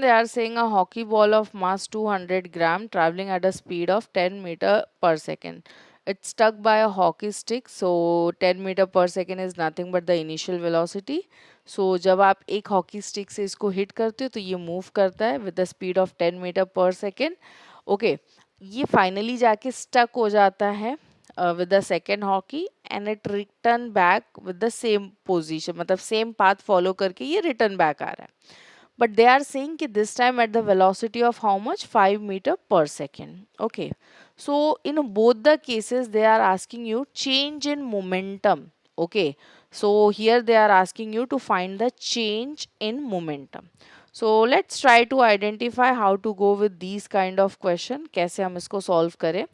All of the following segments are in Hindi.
They are saying a hockey ball of mass 200 gram traveling at a speed of 10 meter per second. It's stuck by a hockey stick. So 10 meter per second is nothing but the initial velocity. So जब आप एक हॉकी स्टिक से इसको हिट करते हो तो ये मूव करता है with the speed of 10 metre per second. Okay, ये फाइनली जाके स्टक हो जाता है with the second hockey and it return back with the same position, मतलब सेम पाथ फॉलो करके ये रिटर्न बैक आ रहा है. But they are saying कि this time at the velocity of how much? 5 meter per second. Okay, so in both the cases they are asking you change in momentum. Okay, so here they are asking you to find the change in momentum. So let's try to identify how to go with these kind of question. कैसे हम इसको solve करें.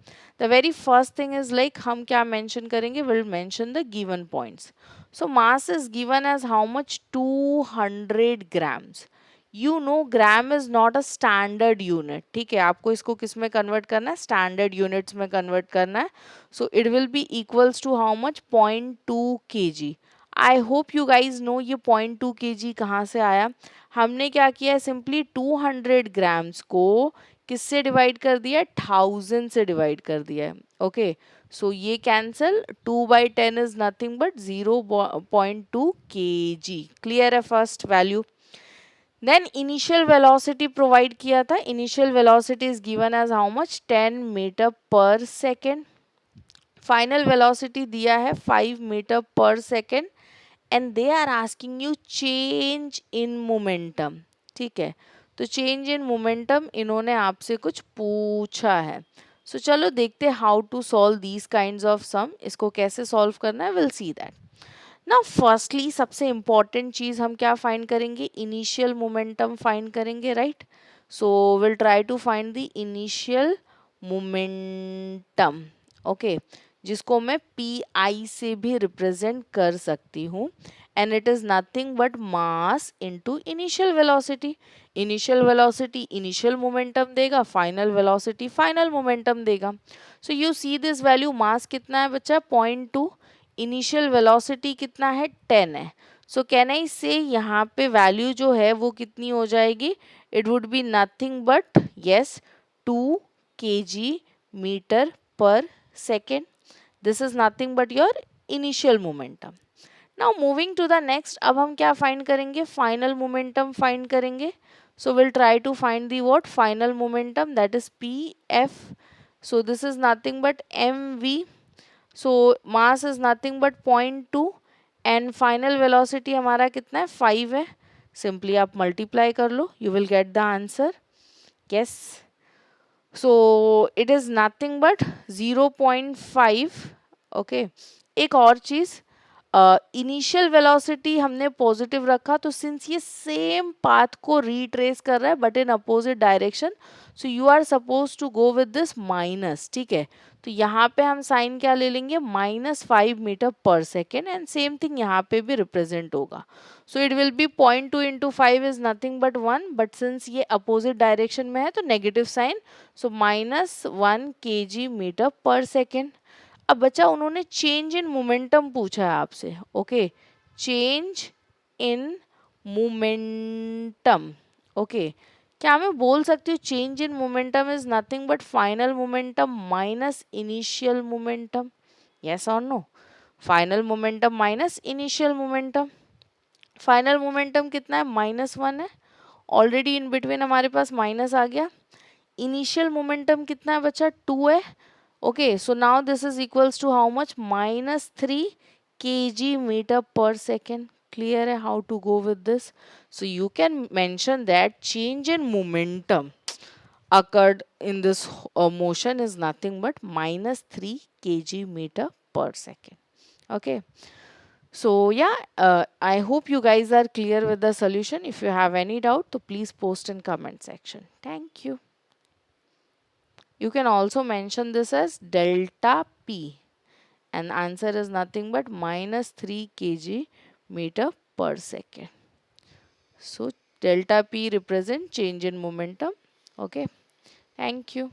The very first thing is like हम क्या mention करेंगे? We'll mention the given points. So mass is given as how much? 200 grams. You know gram is not a standard unit. ठीक है, आपको इसको किस में कन्वर्ट करना है? स्टैंडर्ड यूनिट्स में कन्वर्ट करना है. So it will be equals to how much? 0.2 kg. I hope you guys know ये 0.2 kg कहाँ से आया. हमने क्या किया है? सिंपली 200 ग्राम्स को किससे डिवाइड कर दिया है? 1000 से डिवाइड कर दिया है. ओके, सो ये cancel. 2/10 is nothing but 0.2 kg. Clear है first value. Then initial velocity provide किया था. Initial velocity is given as how much? 10 meter per second. Final velocity दिया है 5 meter per second. And they are asking you change in momentum. ठीक है, तो change in momentum इन्होंने आपसे कुछ पूछा है. So चलो देखते हैं how to solve these kinds of sum. इसको कैसे solve करना है? We'll see that. ना फर्स्टली सबसे इंपॉर्टेंट चीज हम क्या फाइंड करेंगे? इनिशियल मोमेंटम फाइंड करेंगे, right. So will try to find the initial momentum. Okay, जिसको मैं पी आई से भी रिप्रेजेंट कर सकती हूँ. And it is nothing but mass into initial velocity. Initial velocity initial momentum देगा, फाइनल वेलोसिटी फाइनल मोमेंटम देगा. So you see this value. Mass कितना है बच्चा? 0.2. इनिशियल वेलोसिटी कितना है? 10 है. सो कैन आई से यहाँ पे वैल्यू जो है वो कितनी हो जाएगी? It would be nothing but yes 2 kg metre per second. This is nothing but your initial momentum. Now moving to the next. अब हम क्या फाइंड करेंगे? फाइनल मोमेंटम फाइंड करेंगे. So will try to find the what? Final momentum, that is P F. So this is nothing but M V. So mass is nothing but 0.2 and final velocity हमारा कितना है? 5 है. सिंपली आप मल्टीप्लाई कर लो, you will get the answer. Yes, so it is nothing but 0.5. Okay, एक और चीज, इनिशियल वेलोसिटी हमने पॉजिटिव रखा तो सिंस ये सेम पाथ को रिट्रेस कर रहा है but in opposite direction, so you are suppose to go with this minus. ठीक है, तो यहाँ पे हम साइन क्या ले लेंगे? -5 metre per second. And same thing यहाँ पे भी रिप्रेजेंट होगा. So it will be 0.2 into 5 is nothing but 1. But since ये अपोजिट डायरेक्शन में है तो negative sign. So -1 kg metre per second. अब बच्चा उन्होंने चेंज इन मोमेंटम पूछा है आपसे. Okay, change in momentum. Okay, क्या मैं बोल सकती हूँ change in momentum is nothing but final momentum minus initial momentum? Yes और no? Final momentum minus initial momentum. Final momentum कितना है? -1 है. ऑलरेडी इन बिटवीन हमारे पास माइनस आ गया. इनिशियल मोमेंटम कितना है बच्चा? 2 है. Okay, so now this is equals to how much? -3 kg meter per second. Clear है how to go with this? So you can mention that change in momentum occurred in this motion is nothing but -3 kg meter per second. Okay, so yeah, I hope you guys are clear with the solution. If you have any doubt, so please post in comment section. Thank you. You can also mention this as delta P, and answer is nothing but -3 kg meter per second. So delta P represent change in momentum. Okay, thank you.